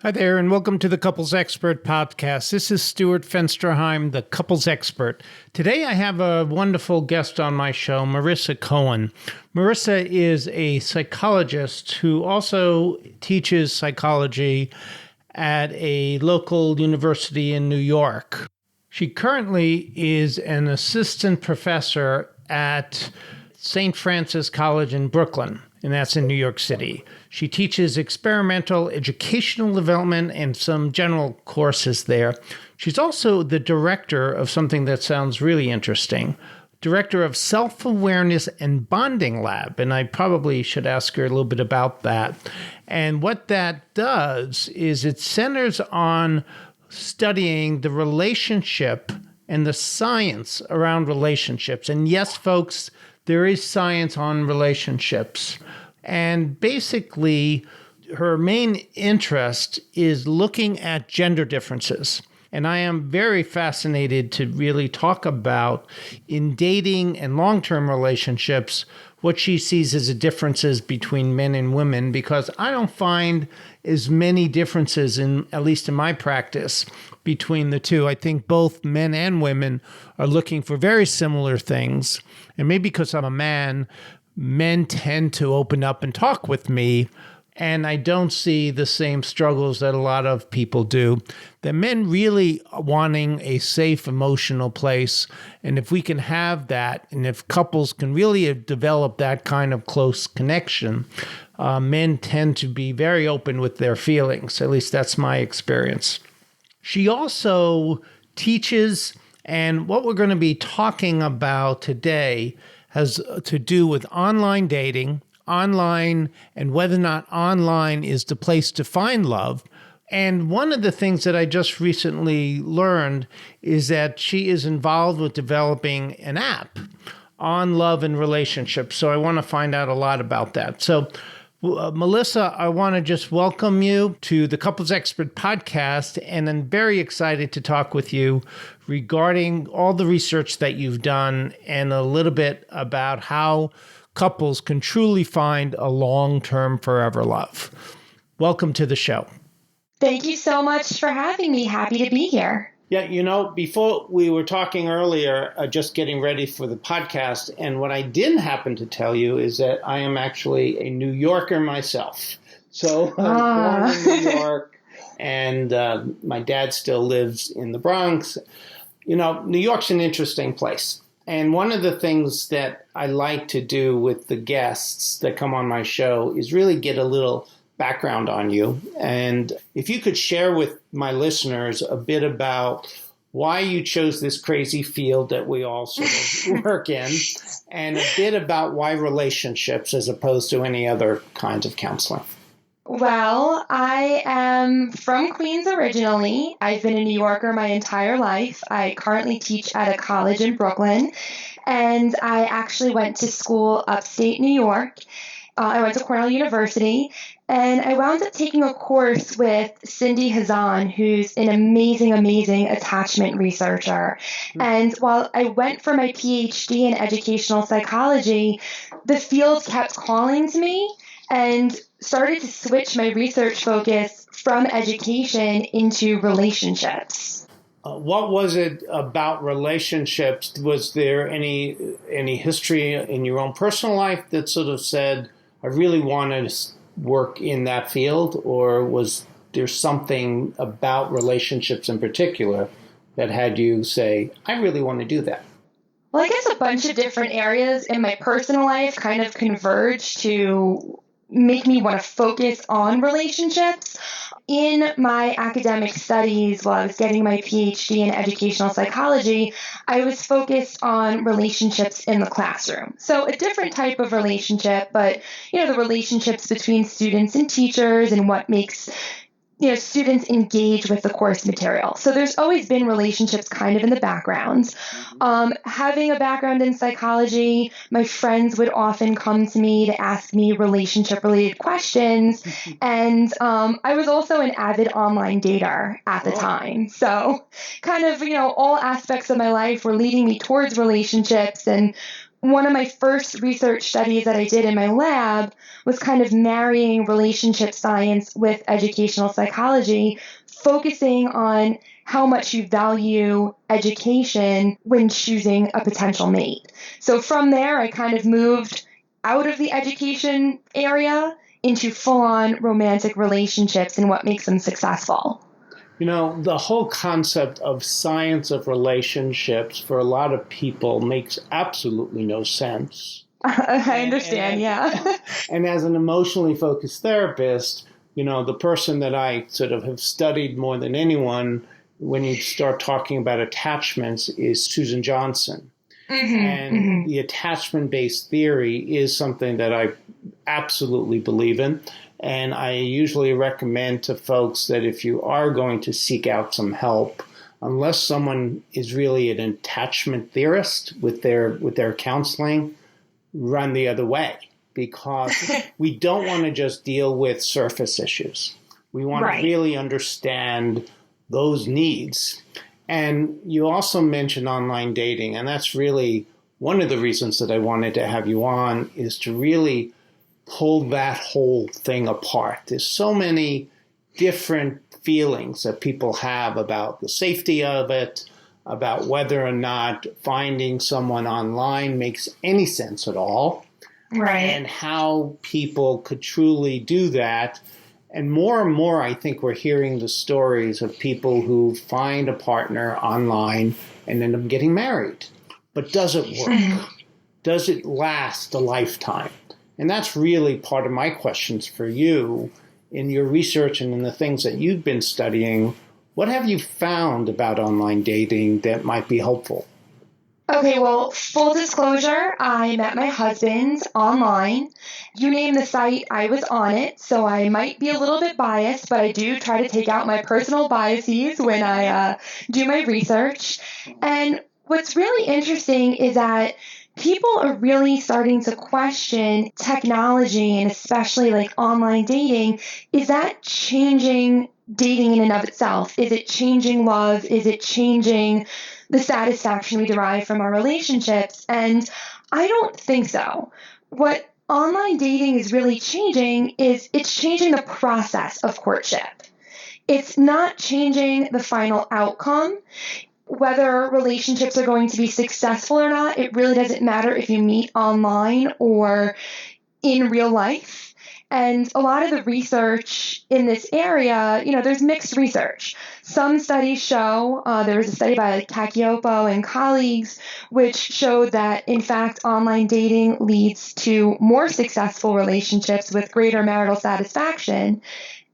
Hi there, and welcome to the Couples Expert Podcast. This is Stuart Fensterheim, the Couples Expert. Today I have a wonderful guest on my show, Marisa Cohen. Marisa is a psychologist who also teaches psychology at a local university in New York. She currently is an assistant professor at St. Francis College in Brooklyn, and that's in New York City. She teaches experimental educational development and some general courses there. She's also the director of something that sounds really interesting, director of Self-Awareness and Bonding Lab, and I probably should ask her a little bit about that. And what that does is it centers on studying the relationship and the science around relationships. And yes, folks, there is science on relationships. And basically, her main interest is looking at gender differences. And I am very fascinated to really talk about, in dating and long-term relationships, what she sees as the differences between men and women, because I don't find as many differences, at least in my practice, between the two. I think both men and women are looking for very similar things. And maybe because I'm a man, men tend to open up and talk with me, and I don't see the same struggles that a lot of people do. The men really wanting a safe emotional place, and if we can have that, and if couples can really develop that kind of close connection, men tend to be very open with their feelings. At least that's my experience. She also teaches, and what we're going to be talking about today has to do with online dating, online, and whether or not online is the place to find love. And one of the things that I just recently learned is that she is involved with developing an app on love and relationships. So I want to find out a lot about that. So Marisa, I want to just welcome you to the Couples Expert Podcast, and I'm very excited to talk with you regarding all the research that you've done and a little bit about how couples can truly find a long-term forever love. Welcome to the show. Thank you so much for having me. Happy to be here. Yeah, before we were talking earlier, just getting ready for the podcast, and what I didn't happen to tell you is that I am actually a New Yorker myself. So I was born in New York, and my dad still lives in the Bronx. New York's an interesting place. And one of the things that I like to do with the guests that come on my show is really get a little background on you. And if you could share with my listeners a bit about why you chose this crazy field that we all sort of work in, and a bit about why relationships as opposed to any other kinds of counseling. Well, I am from Queens originally. I've been a New Yorker my entire life. I currently teach at a college in Brooklyn, and I actually went to school upstate New York. I went to Cornell University, and I wound up taking a course with Cindy Hazan, who's an amazing, amazing attachment researcher. And while I went for my PhD in educational psychology, the field kept calling to me and started to switch my research focus from education into relationships. What was it about relationships? Was there any history in your own personal life that sort of said, I really want to work in that field? Or was there something about relationships in particular that had you say, I really want to do that? Well, I guess a bunch of different areas in my personal life kind of converged to make me want to focus on relationships. In my academic studies, while I was getting my PhD in educational psychology, I was focused on relationships in the classroom. So a different type of relationship, but, the relationships between students and teachers and what makes students engage with the course material. So there's always been relationships kind of in the background. Having a background in psychology, my friends would often come to me to ask me relationship-related questions. And I was also an avid online dater at the time. So kind of, all aspects of my life were leading me towards relationships. And one of my first research studies that I did in my lab was kind of marrying relationship science with educational psychology, focusing on how much you value education when choosing a potential mate. So from there, I kind of moved out of the education area into full-on romantic relationships and what makes them successful. The whole concept of science of relationships for a lot of people makes absolutely no sense. I understand, yeah. And as an emotionally focused therapist, the person that I sort of have studied more than anyone when you start talking about attachments is Susan Johnson. And the attachment-based theory is something that I absolutely believe in. And I usually recommend to folks that if you are going to seek out some help, unless someone is really an attachment theorist with their counseling, run the other way, because we don't want to just deal with surface issues. We want to really understand those needs. And you also mentioned online dating, and that's really one of the reasons that I wanted to have you on, is to really pull that whole thing apart. There's so many different feelings that people have about the safety of it, about whether or not finding someone online makes any sense at all, and how people could truly do that. And more, I think we're hearing the stories of people who find a partner online and end up getting married. But does it work? Does it last a lifetime? And that's really part of my questions for you in your research and in the things that you've been studying. What have you found about online dating that might be helpful? Okay, well, full disclosure, I met my husband online. You name the site, I was on it, so I might be a little bit biased, but I do try to take out my personal biases when I do my research. And what's really interesting is that people are really starting to question technology, and especially like online dating. Is that changing dating in and of itself? Is it changing love? Is it changing the satisfaction we derive from our relationships? And I don't think so. What online dating is really changing is it's changing the process of courtship. It's not changing the final outcome. Whether relationships are going to be successful or not, it really doesn't matter if you meet online or in real life. And a lot of the research in this area, there's mixed research. Some studies show, there was a study by Kakiopo and colleagues, which showed that, in fact, online dating leads to more successful relationships with greater marital satisfaction.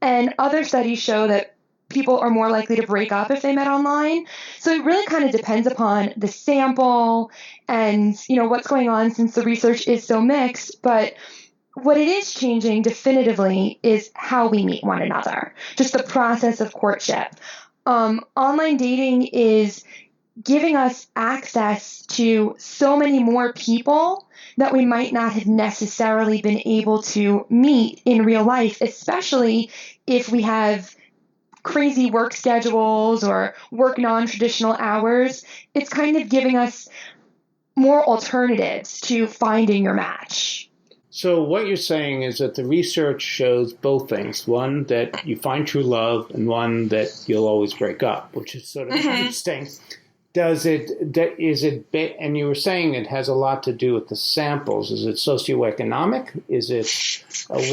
And other studies show that people are more likely to break up if they met online. So it really kind of depends upon the sample and, what's going on, since the research is so mixed. But what it is changing definitively is how we meet one another, just the process of courtship. Online dating is giving us access to so many more people that we might not have necessarily been able to meet in real life, especially if we have crazy work schedules or work non-traditional hours. It's kind of giving us more alternatives to finding your match. So what you're saying is that the research shows both things. One, that you find true love, and one, that you'll always break up, which is sort of interesting. And you were saying it has a lot to do with the samples. Is it socioeconomic? Is it,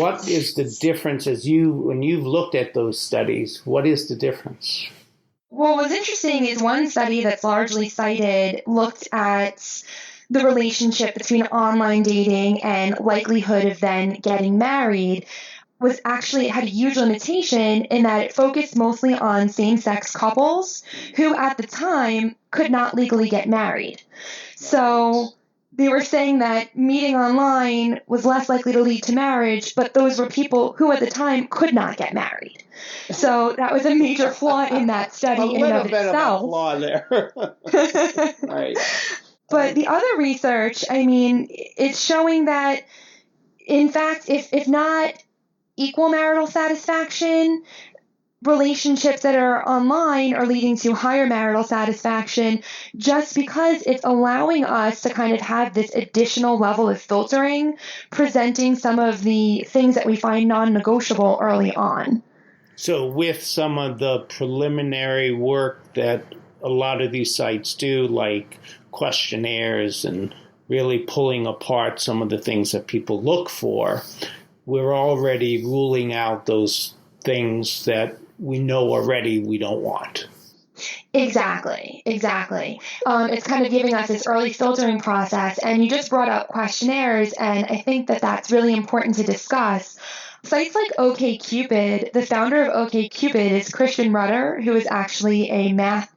what is the difference when you've looked at those studies, what is the difference? Well, what's interesting is one study that's largely cited looked at the relationship between online dating and likelihood of then getting married. Was actually had a huge limitation in that it focused mostly on same-sex couples who at the time could not legally get married. So they were saying that meeting online was less likely to lead to marriage, but those were people who at the time could not get married. So that was a major flaw in that study in and of itself. A little bit of a flaw there. Right. But the other research, it's showing that, in fact, if not equal marital satisfaction, relationships that are online are leading to higher marital satisfaction just because it's allowing us to kind of have this additional level of filtering, presenting some of the things that we find non-negotiable early on. So with some of the preliminary work that a lot of these sites do, like questionnaires and really pulling apart some of the things that people look for, we're already ruling out those things that we know already we don't want. Exactly. It's kind of giving us this early filtering process. And you just brought up questionnaires, and I think that that's really important to discuss. Sites like OkCupid, the founder of OkCupid is Christian Rudder, who is actually a math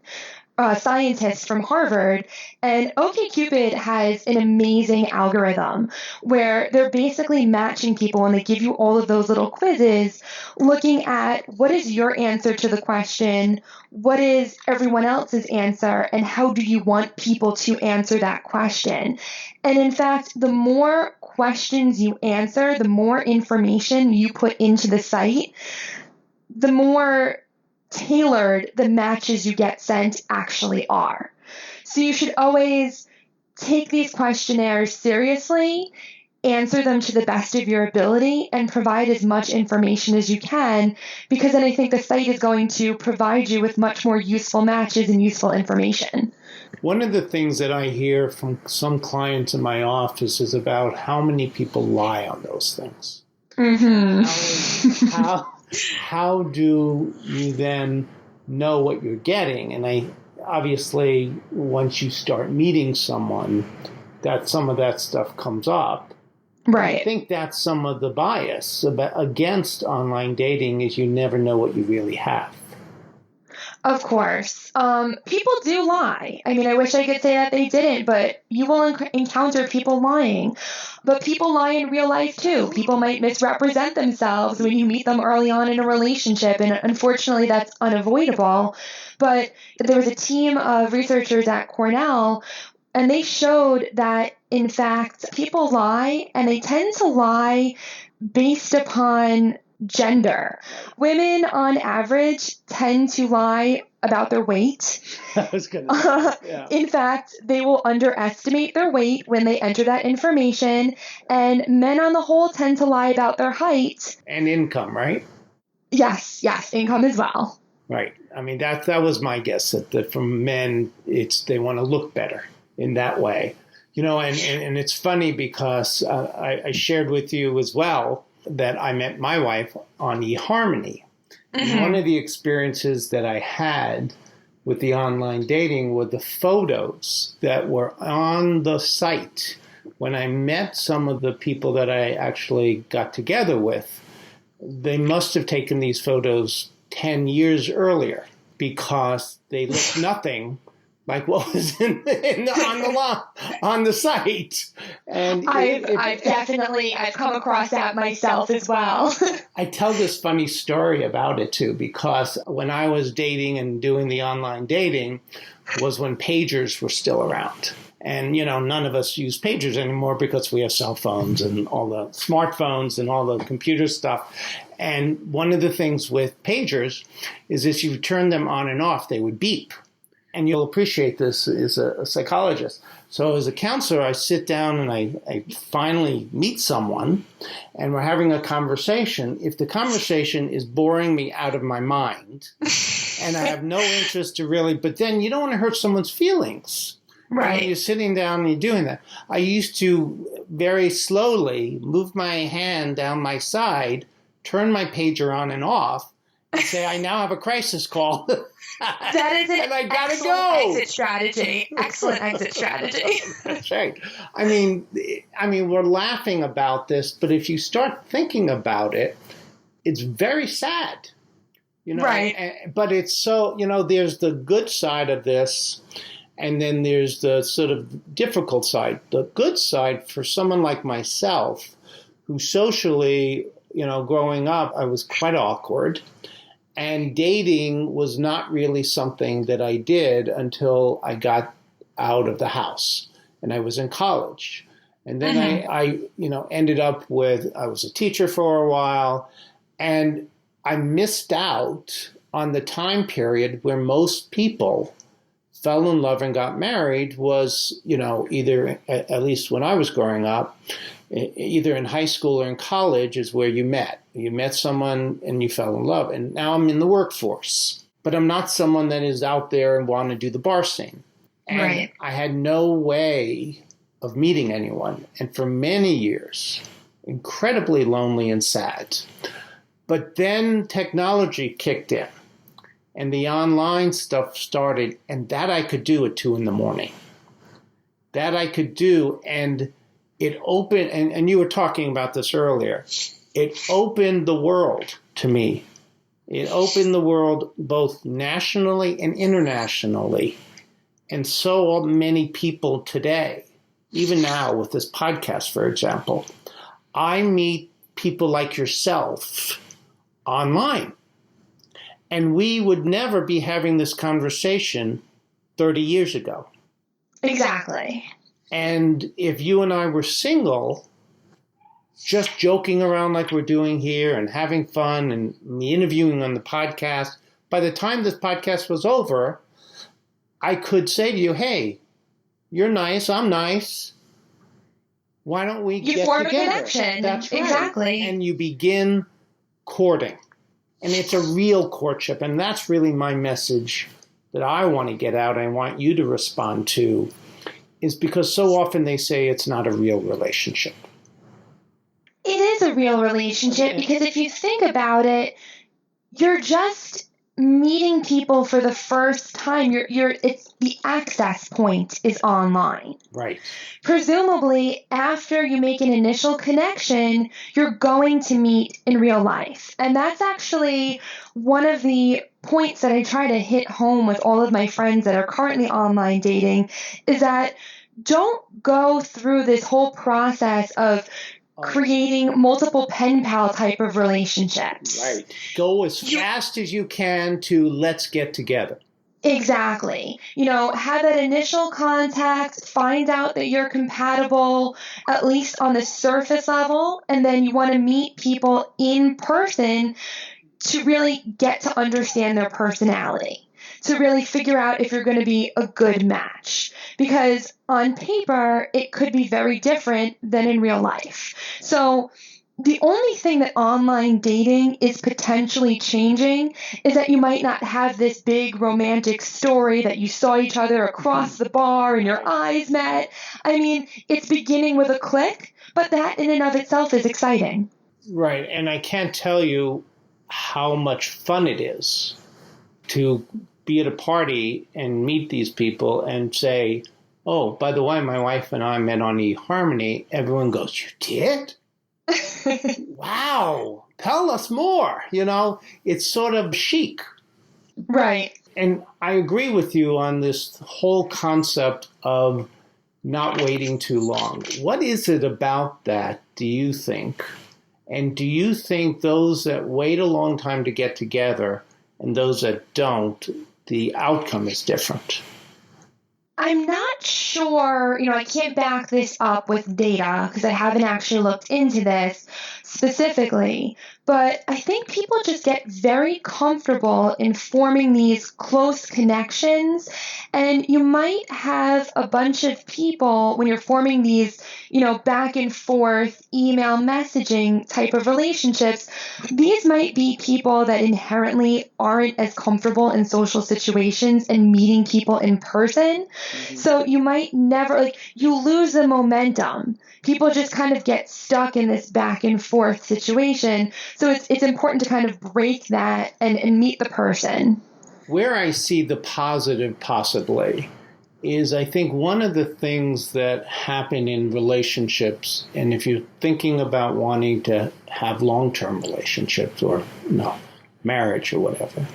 scientist from Harvard, and OkCupid has an amazing algorithm where they're basically matching people, and they give you all of those little quizzes looking at what is your answer to the question, what is everyone else's answer, and how do you want people to answer that question. And in fact, the more questions you answer, the more information you put into the site, the more tailored the matches you get sent actually are. So you should always take these questionnaires seriously, answer them to the best of your ability, and provide as much information as you can, because then I think the site is going to provide you with much more useful matches and useful information. One of the things that I hear from some clients in my office is about how many people lie on those things. Mm-hmm. How do you then know what you're getting? And obviously, once you start meeting someone, that some of that stuff comes up. Right. I think that's some of the bias against online dating is you never know what you really have. Of course. People do lie. I mean, I wish I could say that they didn't, but you will encounter people lying. But people lie in real life too. People might misrepresent themselves when you meet them early on in a relationship, and unfortunately that's unavoidable. But there was a team of researchers at Cornell, and they showed that, in fact, people lie, and they tend to lie based upon gender. Women, on average, tend to lie about their weight. I was going to say, yeah. In fact, they will underestimate their weight when they enter that information, and men on the whole tend to lie about their height. And income, right? Yes, income as well. Right. I mean, that was my guess, that from men, they want to look better in that way. You know, and it's funny because I shared with you as well that I met my wife on eHarmony. Mm-hmm. One of the experiences that I had with the online dating were the photos that were on the site. When I met some of the people that I actually got together with, they must have taken these photos 10 years earlier because they looked nothing like what was on the site. And I've definitely come across that myself as well. I tell this funny story about it too, because when I was dating and doing the online dating was when pagers were still around. And, you know, none of us use pagers anymore because we have cell phones and all the smartphones and all the computer stuff. And one of the things with pagers is if you turn them on and off, they would beep. And you'll appreciate this as a psychologist. So as a counselor, I sit down and I finally meet someone and we're having a conversation. If the conversation is boring me out of my mind and I have no interest to really, but then you don't want to hurt someone's feelings. Right. When you're sitting down and you're doing that. I used to very slowly move my hand down my side, turn my pager on and off, and say, I now have a crisis call. That is an excellent exit strategy. Excellent exit strategy. That's right. I mean, we're laughing about this, but if you start thinking about it, it's very sad. You know, right. But it's so, you know, there's the good side of this, and then there's the sort of difficult side. The good side for someone like myself, who socially, you know, growing up, I was quite awkward. And dating was not really something that I did until I got out of the house and I was in college. And then I ended up I was a teacher for a while, and I missed out on the time period where most people fell in love and got married was, either, at least when I was growing up, either in high school or in college is where you met. You met someone and you fell in love. And now I'm in the workforce, but I'm not someone that is out there and want to do the bar scene. And Right. I had no way of meeting anyone. And for many years, incredibly lonely and sad. But then technology kicked in and the online stuff started, and that I could do at 2 a.m. That I could do, and it opened, and you were talking about this earlier, it opened the world to me. It opened the world both nationally and internationally. And so many people today, even now with this podcast, for example, I meet people like yourself online. And we would never be having this conversation 30 years ago. Exactly. And if you and I were single, just joking around like we're doing here and having fun and me interviewing on the podcast, by the time this podcast was over, I could say to you, hey, you're nice, I'm nice. Why don't we get form together? a connection. That's right. Exactly. And you begin courting. And it's a real courtship. And that's really my message that I want to get out and I want you to respond to, is because so often they say it's not a real relationship. It is a real relationship because if you think about it, you're just meeting people for the first time. It's the access point is online. Right. Presumably, after you make an initial connection, you're going to meet in real life. And that's actually one of the points that I try to hit home with all of my friends that are currently online dating is that don't go through this whole process of creating multiple pen pal type of relationships. Right. Go as fast as you can to let's get together. Exactly. Have that initial contact, find out that you're compatible, at least on the surface level, and then you want to meet people in person to really get to understand their personality, to really figure out if you're going to be a good match. Because on paper, it could be very different than in real life. So the only thing that online dating is potentially changing is that you might not have this big romantic story that you saw each other across the bar and your eyes met. I mean, it's beginning with a click, but that in and of itself is exciting. Right. And I can't tell you how much fun it is to be at a party and meet these people and say, oh, by the way, my wife and I met on eHarmony. Everyone goes, you did? Wow, tell us more. It's sort of chic. Right. And I agree with you on this whole concept of not waiting too long. What is it about that, do you think? And do you think those that wait a long time to get together and those that don't, the outcome is different? I'm not sure, I can't back this up with data because I haven't actually looked into this specifically, but I think people just get very comfortable in forming these close connections, and you might have a bunch of people when you're forming these, back and forth email messaging type of relationships. These might be people that inherently aren't as comfortable in social situations and meeting people in person. Mm-hmm. So you might never, you lose the momentum. People just kind of get stuck in this back and forth situation. So it's important to kind of break that and meet the person. Where I see the positive possibly is I think one of the things that happen in relationships, and if you're thinking about wanting to have long-term relationships or marriage or whatever,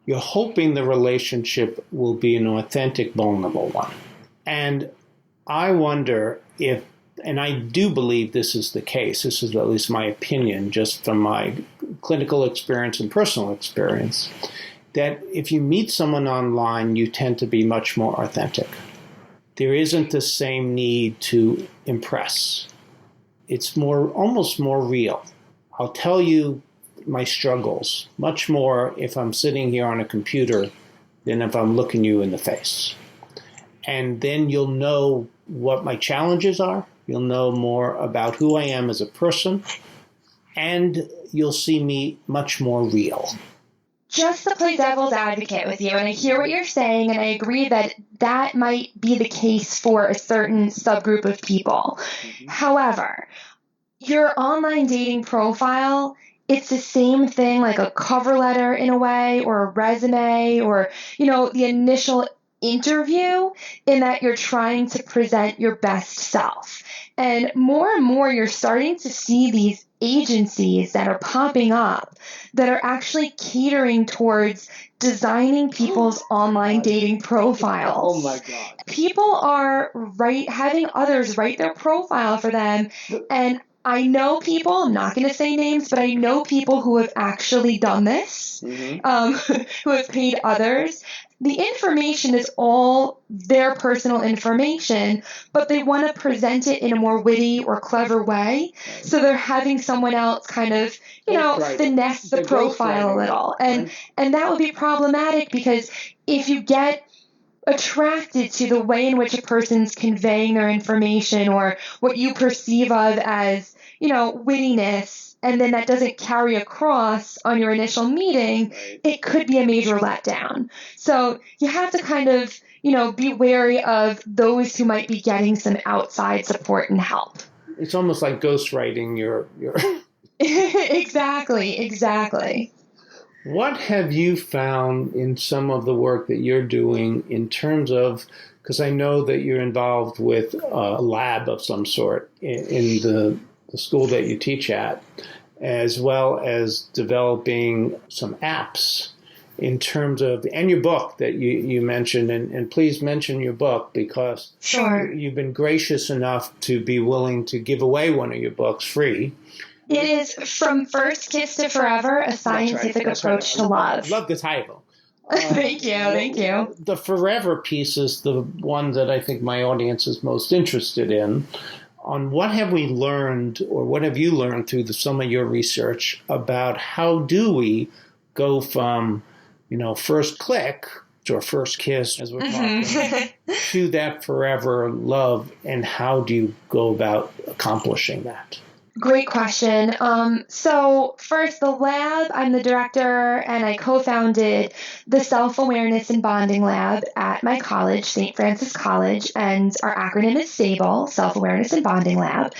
you're hoping the relationship will be an authentic, vulnerable one. And I wonder if, and I do believe this is the case, this is at least my opinion, just from my clinical experience and personal experience, that if you meet someone online, you tend to be much more authentic. There isn't the same need to impress. It's almost more real. I'll tell you my struggles much more if I'm sitting here on a computer than if I'm looking you in the face. And then you'll know what my challenges are. You'll know more about who I am as a person, and you'll see me much more real. Just to play devil's advocate with you, and I hear what you're saying, and I agree that that might be the case for a certain subgroup of people. Mm-hmm. However, your online dating profile, it's the same thing like a cover letter in a way, or a resume, or, the initial interview, in that you're trying to present your best self. And more you're starting to see these agencies that are popping up that are actually catering towards designing people's online dating profiles. Oh my God. People are having others write their profile for them. And I know people, I'm not going to say names, but I know people who have actually done this, who have paid others. The information is all their personal information, but they want to present it in a more witty or clever way. Right. So they're having someone else kind of, finesse the profile a little. And that would be problematic, because if you get attracted to the way in which a person's conveying their information, or what you perceive of as, wittiness, and then that doesn't carry across on your initial meeting, it could be a major letdown. So you have to kind of, be wary of those who might be getting some outside support and help. It's almost like ghostwriting your... Exactly. What have you found in some of the work that you're doing in terms of, because I know that you're involved with a lab of some sort in the school that you teach at, as well as developing some apps in terms of, and your book that you mentioned, and please mention your book, because Sure. You've been gracious enough to be willing to give away one of your books free. It is From First Kiss to Forever, a scientific approach to love. I love the title. Thank you. The forever piece is the one that I think my audience is most interested in. On what have we learned, or what have you learned through some of your research about how do we go from, first click or first kiss, as we're talking, to that forever love, and how do you go about accomplishing that? Great question. So first, the lab, I'm the director, and I co-founded the Self-Awareness and Bonding Lab at my college, St. Francis College, and our acronym is SABLE, Self-Awareness and Bonding Lab.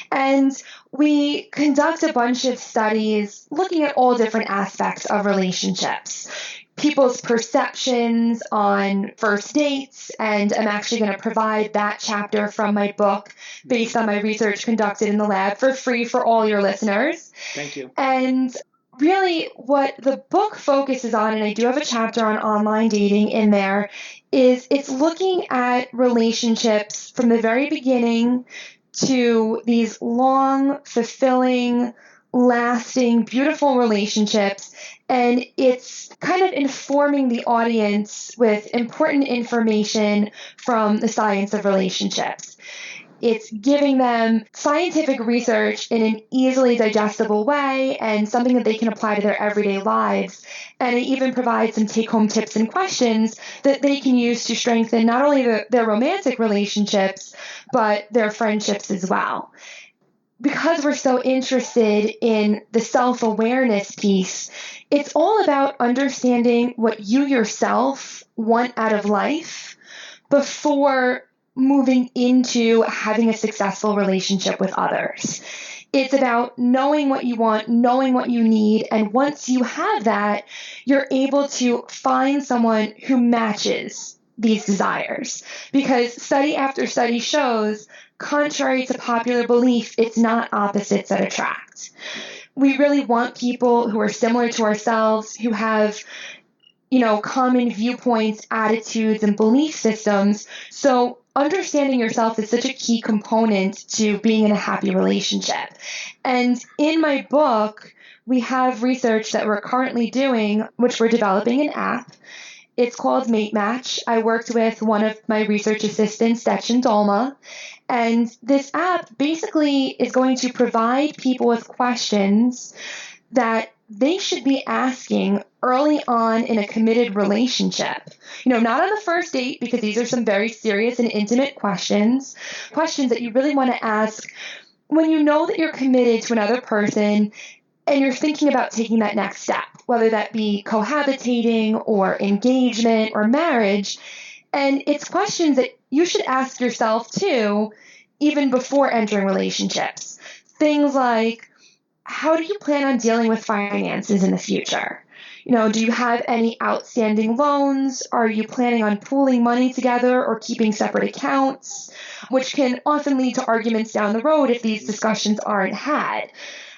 And we conduct a bunch of studies looking at all different aspects of relationships, people's perceptions on first dates, and I'm actually going to provide that chapter from my book based on my research conducted in the lab for free for all your listeners. Thank you. And really what the book focuses on, and I do have a chapter on online dating in there, is it's looking at relationships from the very beginning to these long, fulfilling, lasting, beautiful relationships. And it's kind of informing the audience with important information from the science of relationships. It's giving them scientific research in an easily digestible way and something that they can apply to their everyday lives. And it even provides some take-home tips and questions that they can use to strengthen not only their romantic relationships, but their friendships as well. Because we're so interested in the self-awareness piece, it's all about understanding what you yourself want out of life before moving into having a successful relationship with others. It's about knowing what you want, knowing what you need, and once you have that, you're able to find someone who matches these desires. Because study after study shows, contrary to popular belief, it's not opposites that attract. We really want people who are similar to ourselves, who have, common viewpoints, attitudes, and belief systems. So understanding yourself is such a key component to being in a happy relationship. And in my book, we have research that we're currently doing, which we're developing an app. It's called Mate Match. I worked with one of my research assistants, Section Dolma, and this app basically is going to provide people with questions that they should be asking early on in a committed relationship. Not on the first date, because these are some very serious and intimate questions that you really want to ask when you know that you're committed to another person and you're thinking about taking that next step, whether that be cohabitating or engagement or marriage. And it's questions that you should ask yourself too, even before entering relationships. Things like, how do you plan on dealing with finances in the future? Do you have any outstanding loans? Are you planning on pooling money together or keeping separate accounts? Which can often lead to arguments down the road if these discussions aren't had.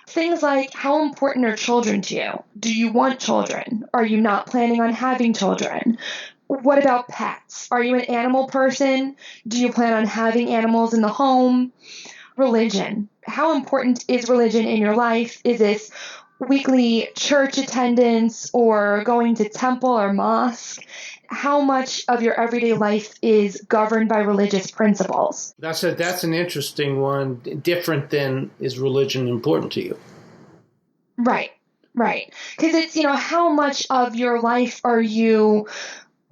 Things like, how important are children to you? Do you want children? Are you not planning on having children? What about pets? Are you an animal person? Do you plan on having animals in the home? Religion. How important is religion in your life? Is this weekly church attendance or going to temple or mosque? How much of your everyday life is governed by religious principles? That's an interesting one, different than, is religion important to you? Right. Because it's, how much of your life are you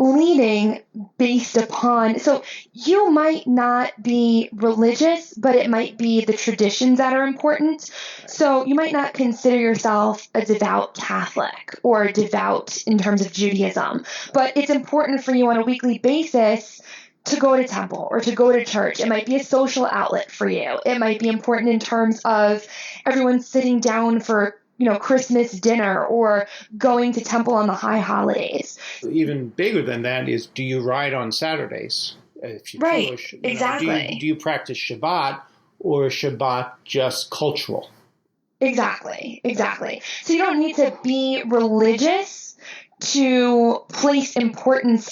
leading based upon, so you might not be religious, but it might be the traditions that are important. So you might not consider yourself a devout Catholic or devout in terms of Judaism, but it's important for you on a weekly basis to go to temple or to go to church. It might be a social outlet for you. It might be important in terms of everyone sitting down for Christmas dinner or going to temple on the high holidays. Even bigger than that is, do you ride on Saturdays? If you're right, Jewish, exactly. Do you practice Shabbat, or is Shabbat just cultural? Exactly. So you don't need to be religious to place importance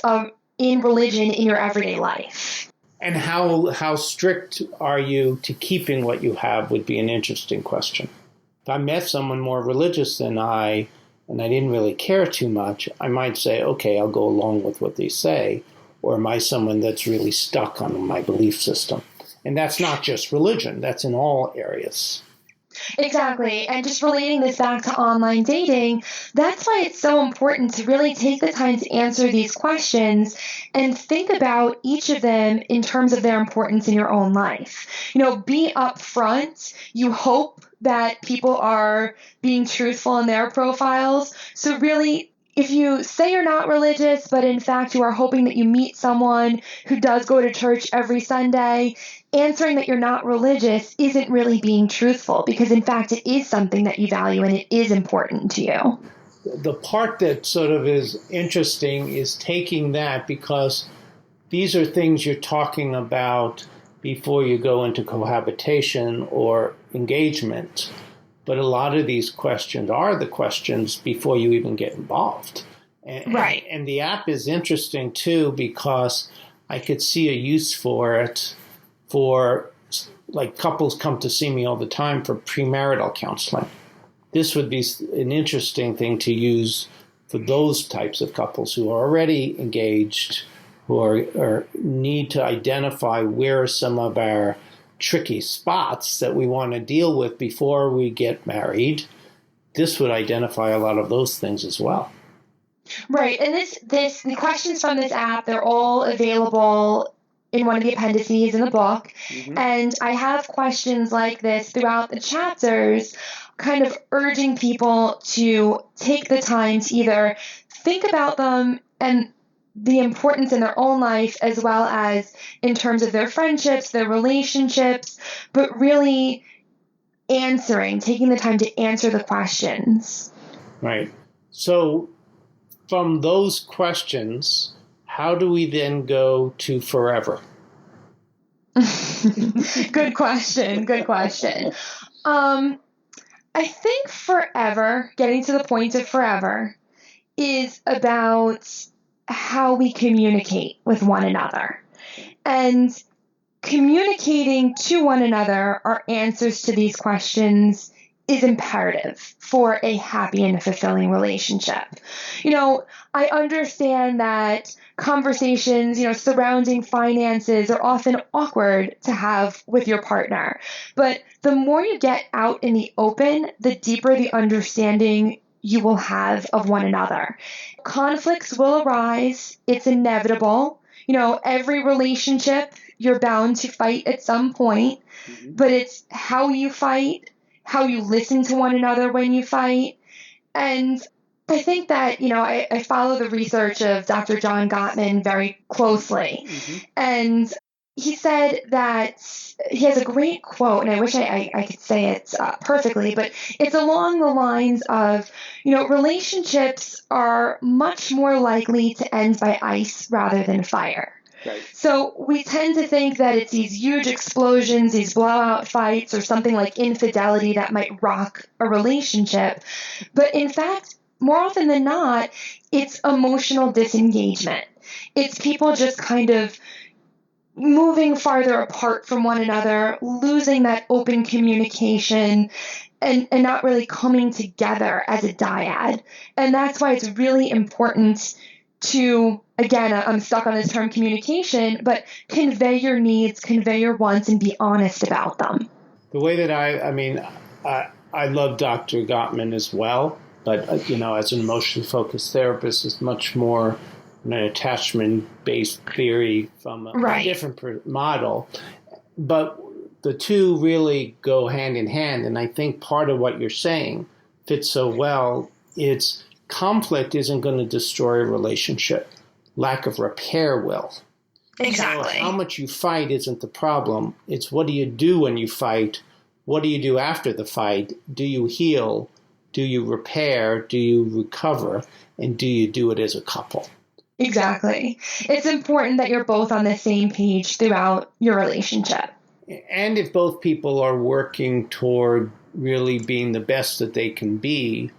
in religion in your everyday life. And how strict are you to keeping what you have would be an interesting question. If I met someone more religious than I, and I didn't really care too much, I might say, okay, I'll go along with what they say. Or am I someone that's really stuck on my belief system? And that's not just religion, that's in all areas. Exactly. And just relating this back to online dating, that's why it's so important to really take the time to answer these questions and think about each of them in terms of their importance in your own life. Be upfront. You hope that people are being truthful in their profiles. So really, if you say you're not religious, but in fact you are hoping that you meet someone who does go to church every Sunday, answering that you're not religious isn't really being truthful, because in fact it is something that you value and it is important to you. The part that sort of is interesting is taking that, because these are things you're talking about before you go into cohabitation or engagement. But a lot of these questions are the questions before you even get involved. Right. And the app is interesting too, because I could see a use for it for, like, couples come to see me all the time for premarital counseling. This would be an interesting thing to use for those types of couples who are already engaged, who are need to identify where are some of our tricky spots that we want to deal with before we get married. This would identify a lot of those things as well. Right. And the questions from this app, they're all available in one of the appendices in the book. Mm-hmm. And I have questions like this throughout the chapters, kind of urging people to take the time to either think about them and the importance in their own life, as well as in terms of their friendships, their relationships, but really taking the time to answer the questions. Right. So from those questions, how do we then go to forever? Good question. I think forever, getting to the point of forever, is about how we communicate with one another. And communicating to one another our answers to these questions is imperative for a happy and fulfilling relationship. I understand that conversations, surrounding finances are often awkward to have with your partner. But the more you get out in the open, the deeper the understanding you will have of one another. Conflicts will arise. It's inevitable. Every relationship, you're bound to fight at some point, but it's how you fight, how you listen to one another when you fight. And I think that, I follow the research of Dr. John Gottman very closely. And he said that he has a great quote, and I wish I could say it perfectly, but it's along the lines of, relationships are much more likely to end by ice rather than fire. Right. So we tend to think that it's these huge explosions, these blowout fights, or something like infidelity that might rock a relationship. But in fact, more often than not, it's emotional disengagement. It's people just kind of moving farther apart from one another, losing that open communication, and not really coming together as a dyad. And that's why it's really important to, again, I'm stuck on this term communication, but convey your needs, convey your wants, and be honest about them. The way that I love Dr. Gottman as well, but, as an emotionally focused therapist, it's much more an attachment-based theory from a different model. But the two really go hand in hand. And I think part of what you're saying fits so well. It's conflict isn't going to destroy a relationship. Lack of repair will. Exactly. So how much you fight isn't the problem. It's what do you do when you fight? What do you do after the fight? Do you heal? Do you repair? Do you recover? And do you do it as a couple? Exactly. It's important that you're both on the same page throughout your relationship. And if both people are working toward really being the best that they can be,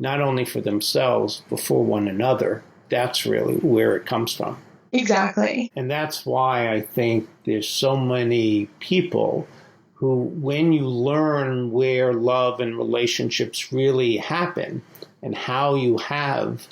not only for themselves, but for one another, that's really where it comes from. Exactly. And that's why I think there's so many people who, when you learn where love and relationships really happen and how you have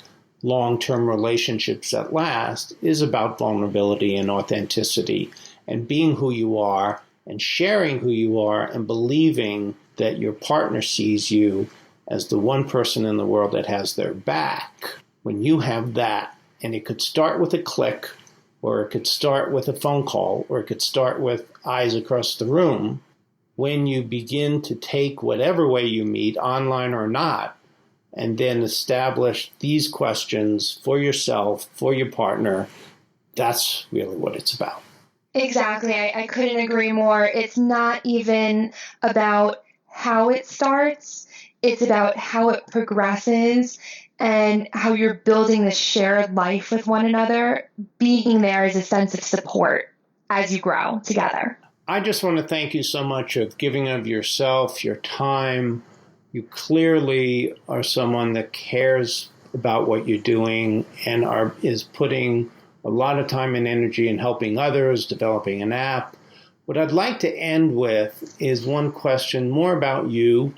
long-term relationships that last, is about vulnerability and authenticity and being who you are and sharing who you are and believing that your partner sees you as the one person in the world that has their back. When you have that, and it could start with a click, or it could start with a phone call, or it could start with eyes across the room, when you begin to take whatever way you meet, online or not, and then establish these questions for yourself, for your partner, that's really what it's about. Exactly. I couldn't agree more. It's not even about how it starts. It's about how it progresses and how you're building this shared life with one another. Being there is a sense of support as you grow together. I just want to thank you so much of giving of yourself, your time. You clearly are someone that cares about what you're doing and is putting a lot of time and energy in helping others, developing an app. What I'd like to end with is one question more about you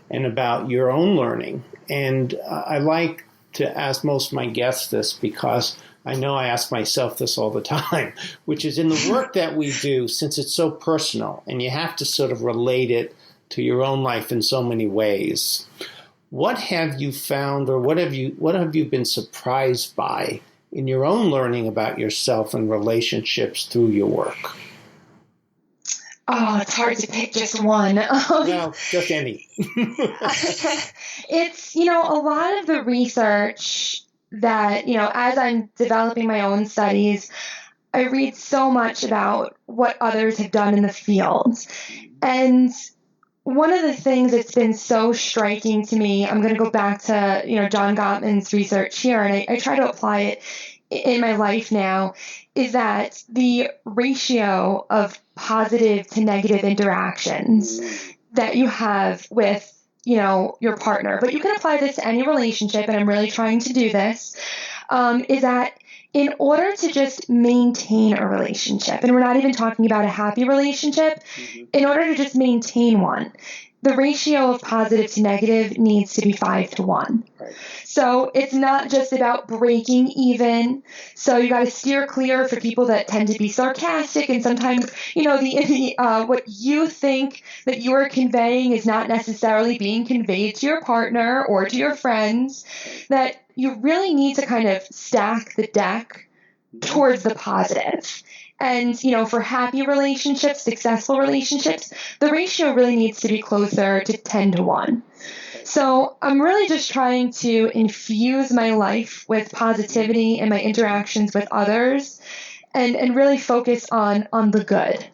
and about your own learning. And I like to ask most of my guests this because I know I ask myself this all the time, which is in the work that we do, since it's so personal and you have to sort of relate it to your own life in so many ways. What have you found, or what have you been surprised by in your own learning about yourself and relationships through your work? Oh, it's hard to pick just one. Well, just any. It's, a lot of the research that, as I'm developing my own studies, I read so much about what others have done in the field. And one of the things that's been so striking to me, I'm going to go back to, John Gottman's research here, and I try to apply it in my life now, is that the ratio of positive to negative interactions that you have with, your partner, but you can apply this to any relationship, and I'm really trying to do this, is that in order to just maintain a relationship, and we're not even talking about a happy relationship, in order to just maintain one, the ratio of positive to negative needs to be 5-1. Right. So it's not just about breaking even. So you got to steer clear for people that tend to be sarcastic, and sometimes, what you think that you are conveying is not necessarily being conveyed to your partner or to your friends. That you really need to kind of stack the deck towards the positive. And, for happy relationships, successful relationships, the ratio really needs to be closer to 10-1. So I'm really just trying to infuse my life with positivity in my interactions with others and really focus on the good.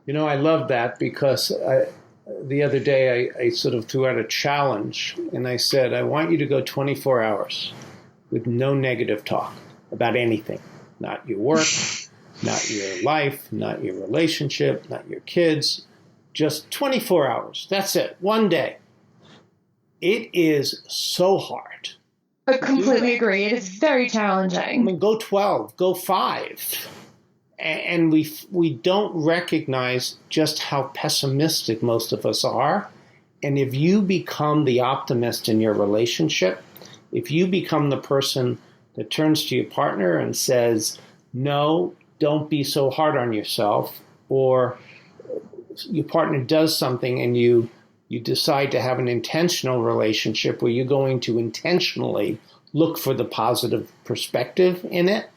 I love that because the other day I sort of threw out a challenge and I said, I want you to go 24 hours with no negative talk about anything, not your work, not your life, not your relationship, not your kids, just 24 hours. That's it. One day. It is so hard. I completely agree. It is very challenging. Go 12, go 5. And we don't recognize just how pessimistic most of us are. And if you become the optimist in your relationship, if you become the person that turns to your partner and says, no, don't be so hard on yourself, or your partner does something and you decide to have an intentional relationship where you're going to intentionally look for the positive perspective in it,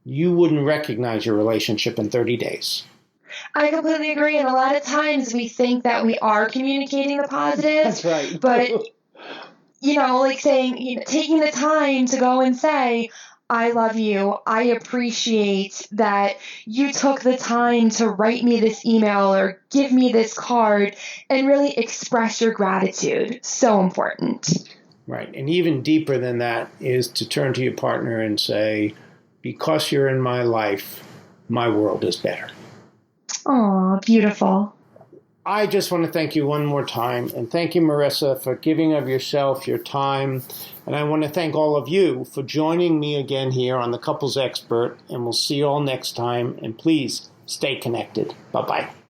you wouldn't recognize your relationship in 30 days. I completely agree. And a lot of times we think that we are communicating the positive. That's right. But, like saying, taking the time to go and say, I love you. I appreciate that you took the time to write me this email or give me this card and really express your gratitude. So important. Right. And even deeper than that is to turn to your partner and say, because you're in my life, my world is better. Aw, beautiful. I just want to thank you one more time. And thank you, Marisa, for giving of yourself, your time. And I want to thank all of you for joining me again here on the Couples Expert. And we'll see you all next time. And please stay connected. Bye-bye.